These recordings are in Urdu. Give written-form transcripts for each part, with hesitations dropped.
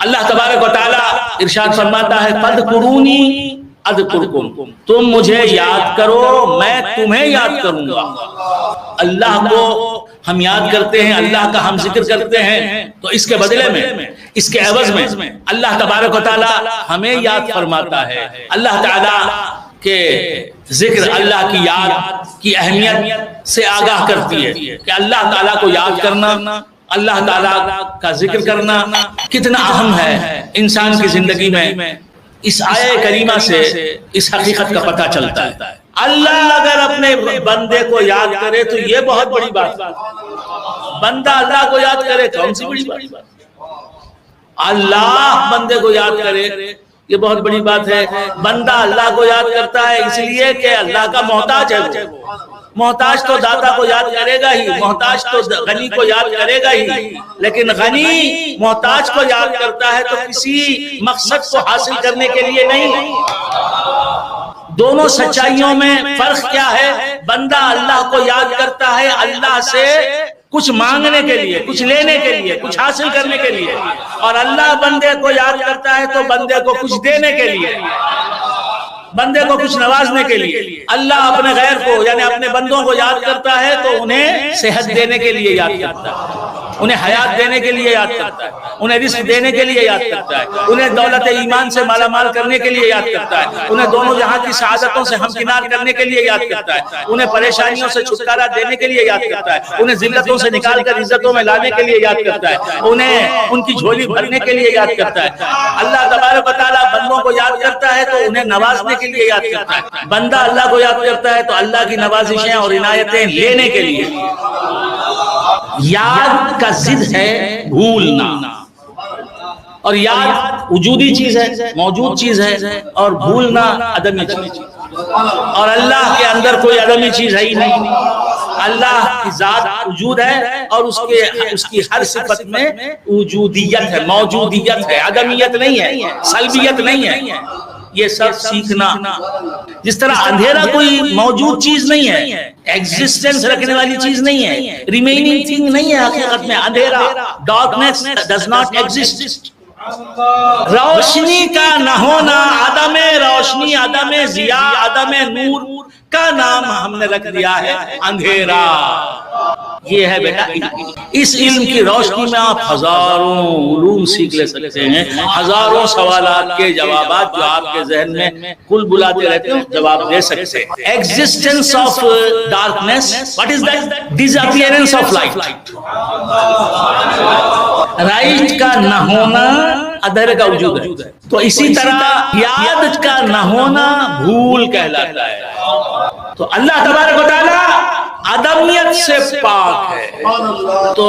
اللہ تبارک و تعالیٰ ارشاد فرماتا ہے فاذکرونی اذکرکم، تم مجھے یاد کرو میں تمہیں یاد کروں گا۔ اللہ کو ہم یاد کرتے ہیں، اللہ کا ہم ذکر کرتے ہیں، تو اس کے بدلے میں، اس کے عوض میں اللہ تبارک و تعالیٰ ہمیں یاد فرماتا ہے۔ اللہ تعالیٰ کے ذکر اللہ کی یاد کی اہمیت سے آگاہ کرتی ہے کہ اللہ تعالیٰ کو یاد کرنا، اللہ تعالیٰ کا ذکر کرنا کتنا اہم ہے انسان کی زندگی میں۔ اس آیہ کریمہ سے اس حقیقت کا پتہ چلتا ہے۔ اللہ اگر اپنے بندے کو یاد کرے تو یہ بہت بڑی بات ہے۔ بندہ اللہ کو یاد کرے کون سی بڑی بات؟ اللہ بندے کو یاد کرے یہ بہت بڑی بات ہے۔ بندہ اللہ کو یاد کرتا ہے اس لیے کہ اللہ کا محتاج ہے وہ۔ محتاج تو داتا کو یاد کرے گا ہی، محتاج تو غنی کو یاد کرے گا ہی، لیکن غنی محتاج کو یاد کرتا ہے تو کسی مقصد کو حاصل کرنے کے لیے نہیں۔ دونوں سچائیوں میں فرق کیا ہے؟ بندہ اللہ کو یاد کرتا ہے اللہ سے کچھ مانگنے کے لیے، کچھ لینے کے لیے، کچھ حاصل کرنے کے لیے، اور اللہ بندے کو یاد کرتا ہے تو بندے کو کچھ دینے کے لیے، بندے کو کچھ نوازنے کے لیے۔ اللہ اپنے غیر کو یعنی اپنے بندوں کو یاد کرتا ہے تو انہیں صحت دینے کے لیے یاد کرتا ہے، انہیں حیات دینے کے لیے یاد کرتا ہے، انہیں رزق دینے کے لیے یاد کرتا ہے، انہیں دولت ایمان سے مالا مال کرنے کے لیے یاد کرتا ہے، انہیں دونوں جہاں کی سعادتوں سے ہمکنار کرنے کے لیے یاد کرتا ہے، انہیں پریشانیوں سے چھٹکارا دینے کے لیے یاد کرتا ہے، انہیں ذلتوں سے نکال کر عزتوں میں لانے کے لیے یاد کرتا ہے، انہیں ان کی جھولی بھرنے کے لیے یاد کرتا ہے۔ اللہ تبارک و تعالیٰ بندوں کو یاد کرتا ہے تو انہیں نوازنے کے لیے یاد کرتا ہے۔ بندہ اللہ کو یاد کرتا ہے تو اللہ کی نوازشیں اور عنایتیں لینے کے لیے۔ یاد کا ضد ہے بھولنا، اور یاد وجودی چیز ہے، موجود چیز ہے، اور بھولنا عدمی چیز ہے، اور اللہ کے اندر کوئی عدمی چیز ہے ہی نہیں۔ اللہ کی ذات وجود ہے اور اس کی ہر صفت میں وجودیت ہے، موجودیت ہے، عدمیت نہیں ہے، سلبیت نہیں ہے۔ یہ سب سیکھنا، جس طرح اندھیرا کوئی موجود چیز نہیں ہے، ایگزسٹنس رکھنے والی چیز نہیں ہے، ریمیننگ تھنگ نہیں ہے، حقیقت میں اندھیرا، ڈارکنیس ڈز ناٹ ایگزسٹ۔ روشنی کا نہ ہونا، عدم روشنی، عدم ضیاء، عدم نور کا نام ہم نے رکھ دیا ہے اندھیرا۔ یہ ہے بیٹا، اس علم کی روشنی میں آپ ہزاروں علوم سیکھ لے سکتے ہیں، ہزاروں سوالات کے جوابات جو آپ کے ذہن میں کل بلاتے رہتے ہیں جواب دے سکتے ہیں۔ Existence of darkness, what is that? Disappearance of light. Light کا نہ ہونا اندھیرے کا وجود ہے، تو اسی طرح یاد کا نہ ہونا بھول کہلاتا ہے۔ تو اللہ تبارک و تعالیٰ عدمیت سے پاک ہے، تو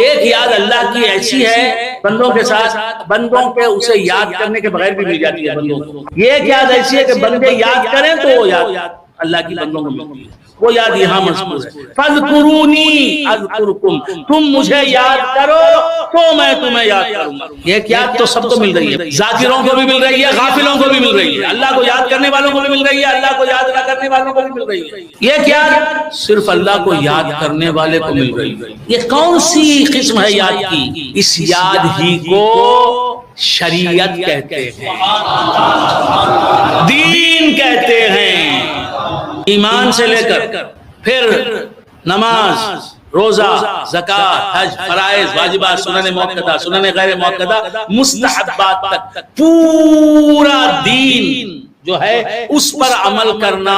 ایک یاد اللہ کی ایسی ہے بندوں کے ساتھ، بندوں کے اسے یاد کرنے کے بغیر بھی مل جاتی ہے بندوں کو۔ یہ ایک یاد ایسی ہے کہ بندے یاد کریں تو وہ یاد اللہ کی بندوں کو ملتی ہے، وہ یاد یہاں مذکور ہے۔ فَاذْكُرُونِي أَذْكُرْكُمْ، تم مجھے یاد کرو تو میں تمہیں یاد کروں گا۔ یہ ایک یاد تو سب کو مل رہی ہے، ذاکروں کو بھی مل رہی ہے، غافلوں کو بھی مل رہی ہے، اللہ کو یاد کرنے والوں کو بھی مل رہی ہے، اللہ کو یاد نہ کرنے والوں کو بھی مل رہی ہے۔ یہ ایک یاد صرف اللہ کو یاد کرنے والے کو مل رہی ہے۔ یہ کون سی قسم ہے یاد کی؟ اس یاد ہی کو شریعت کہتے ہیں، دین کہتے ہیں۔ ایمان سے لے کر پھر نماز، روزہ، زکوٰۃ، حج، فرائض، واجبات، سنن مؤکدہ، سنن غیر مؤکدہ، مستحبات تک پورا دین جو ہے اس پر عمل کرنا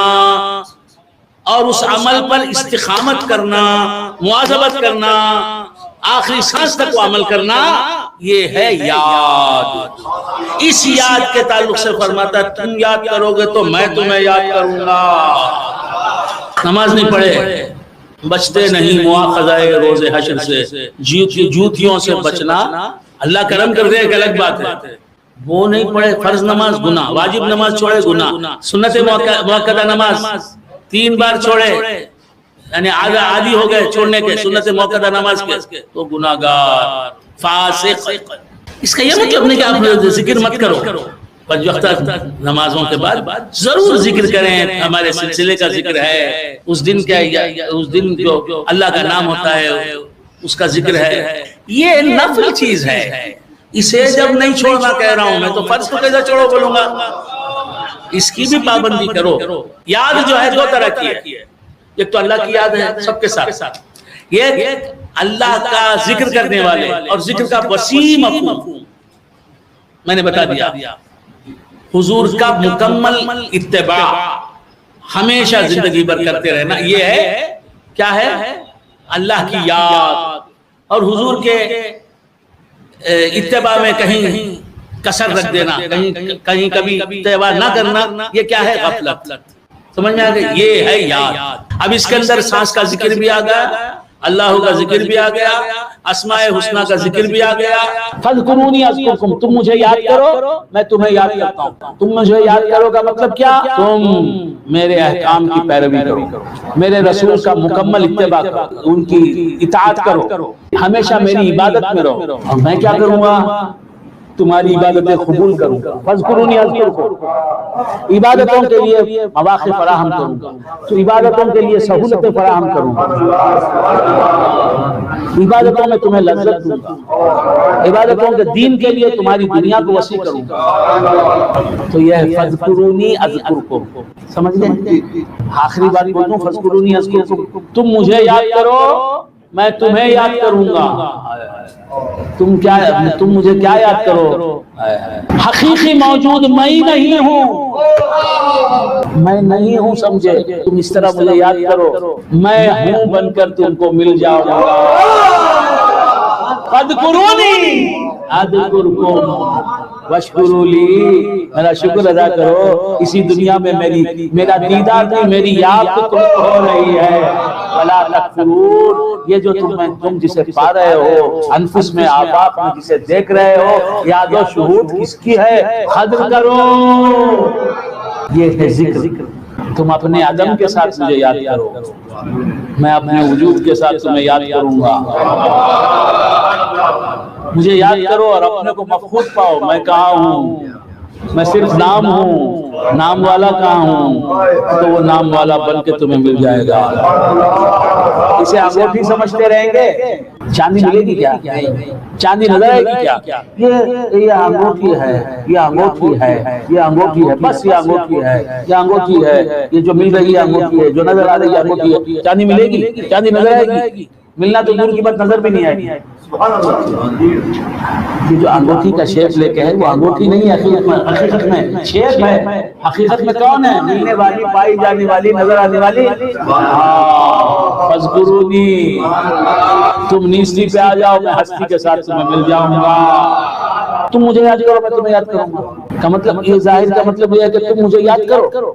اور اس عمل پر استقامت کرنا، مواظبت کرنا، آخری سانس تک وہ عمل کرنا، یہ ہے یاد۔ اس یاد کے تعلق سے فرماتا ہے تم یاد کرو گے تو میں تمہیں یاد کروں گا۔ نماز نہیں پڑھے بچتے نہیں مواخذۂ روز حشر سے، جوتیوں سے بچنا اللہ کرم کر دے ایک الگ بات ہے۔ وہ نہیں پڑھے فرض نماز گناہ، واجب نماز چھوڑے گناہ، سنت مؤکدہ نماز 3 بار چھوڑے یعنی عادی ہو گئے چھوڑنے کے سنت مؤکدہ نماز کے، تو گناہگار، فاسق۔ اس کا یہ مطلب نہیں کہ آپ ذکر مت کرو، 5 وقت نمازوں کے بعد ضرور ذکر کریں، ہمارے سلسلے کا ذکر ہے، اس دن کیا اس دن جو اللہ کا نام ہوتا ہے اس کا ذکر ہے، یہ نفل چیز ہے۔ اسے جب نہیں چھوڑنا کہہ رہا ہوں میں تو فرض کو کیسے چھوڑو بولوں گا؟ اس کی بھی پابندی کرو۔ یاد جو ہے دو طرح کی ہے، ایک تو اللہ کی یاد ہے سب کے ساتھ، یہ اللہ کا ذکر کرنے والے اور ذکر کا وسیع مفہوم میں نے بتا دیا۔ حضور کا مکمل اتباع ہمیشہ زندگی بھر کرتے رہنا، یہ ہے کیا ہے؟ اللہ کی یاد۔ اور حضور کے اتباع میں کہیں کسر رکھ دینا، کہیں کبھی اتباع نہ کرنا، یہ کیا ہے؟ غفلت۔ سمجھ میں آ گئی؟ یہ ہے یاد۔ اب اس کے اندر سانس کا ذکر بھی آ گیا، اللہ کا ذکر بھی آ گیا، اسماء حسنہ کا ذکر بھی آ گیا۔ فَاذْكُرُونِي أَذْكُرْكُمْ، تم مجھے یاد کرو میں تمہیں یاد کرتا ہوں۔ تم مجھے یاد کرو کا مطلب کیا؟ تم میرے احکام کی پیروی کرو، میرے رسول کا مکمل اتباع کرو، ان کی اطاعت کرو، ہمیشہ میری عبادت میں رہو۔ اور میں کیا کروں گا؟ تمہاری عبادتیں قبول کروں گا۔ فَاذْكُرُونِي أَذْكُرْكُمْ، عبادتوں کے لیے مواقع فراہم کروں گا، تو عبادتوں کے لیے سہولتیں فراہم کروں گا، عبادتوں میں تمہیں لذت دوں گا، عبادتوں کے دین کے لیے تمہاری دنیا کو وسیع کروں گا۔ تو یہ ہے فَاذْكُرُونِي أَذْكُرْكُمْ، سمجھ گئے؟ آخری بات بولوں، فَاذْكُرُونِي أَذْكُرْكُمْ، تم مجھے یاد کرو میں تمہیں یاد کروں گا۔ تم مجھے کیا یاد کرو؟ حقیقی موجود میں ہی نہیں ہوں، میں نہیں ہوں، سمجھے؟ تم اس طرح مجھے یاد کرو، میں ہوں بن کر تم کو مل جاؤں گا۔ فَاذْكُرُونِي أَذْكُرْكُمْ وَاشْكُرُوا لِي، میرا شکر ادا کرو۔ اسی دنیا میں میرا دیدار نہیں، میری یاد تو تم کو ہو رہی ہے۔ وَلَا تَكْفُرُونَ، یہ جو تم جسے پا رہے ہو انفس میں، آفاق میں جسے دیکھ رہے ہو، یاد و شہود کس کی ہے؟ قدر کرو، یہ ہے ذکر۔ تم اپنے عدم کے ساتھ مجھے یاد کرو، میں اپنے وجود کے ساتھ تمہیں یاد کروں گا۔ مجھے یاد کرو اور اپنے کو مفقود پاؤ، میں کہاں ہوں؟ میں صرف نام ہوں، نام والا کہاں ہوں؟ تو وہ نام والا بن کے تمہیں مل جائے گا۔ اسے انگوٹھی سمجھتے رہیں گے، چاندی ملے گی کیا؟ چاندی نظر آئے گی کیا؟ یہ انگوٹھی ہے، یہ انگوٹھی ہے، یہ انگوٹھی ہے، بس یہ انگوٹھی ہے، یہ انگوٹھی ہے، یہ جو مل رہی ہے انگوٹھی ہے، جو نظر آ رہی ہے انگوٹھی ہے۔ چاندی ملے گی؟ چاندی نظر آئے گی؟ ملنا تو دور کی بات، نظر بھی نہیں آئے گی۔ یہ جو انگوٹھی کا شیپ لے کے ہے وہ انگوٹھی نہیں ہے، حقیقت میں شیپ ہے۔ حقیقت میں کون ہے؟ ملنے والی، پائی جانے والی، نظر آنے والی۔ فَاذْكُرُونِي، تم نیستی پہ آ جاؤ، میں ہستی کے ساتھ تمہیں مل جاؤں گا۔ تم مجھے یاد کرو میں تمہیں یاد کروں گا کا مطلب، یہ ظاہر کا مطلب یہ ہے کہ تم مجھے یاد کرو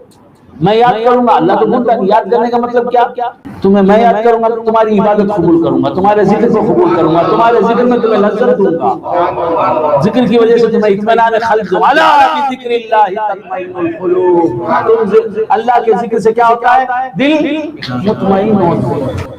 میں یاد کروں گا۔ اللہ تو بولتا ہے یاد کرنے کا مطلب کیا؟ تمہیں میں یاد کروں گا، تمہاری عبادت قبول کروں گا، تمہارے ذکر کو قبول کروں گا، تمہارے ذکر میں تمہیں لذت دوں گا، ذکر کی وجہ سے تمہیں اطمینان قلب دوں گا۔ الا بذکر اللہ تطمئن القلوب، اللہ کے ذکر سے کیا ہوتا ہے؟ دل مطمئن ہوتا ہے۔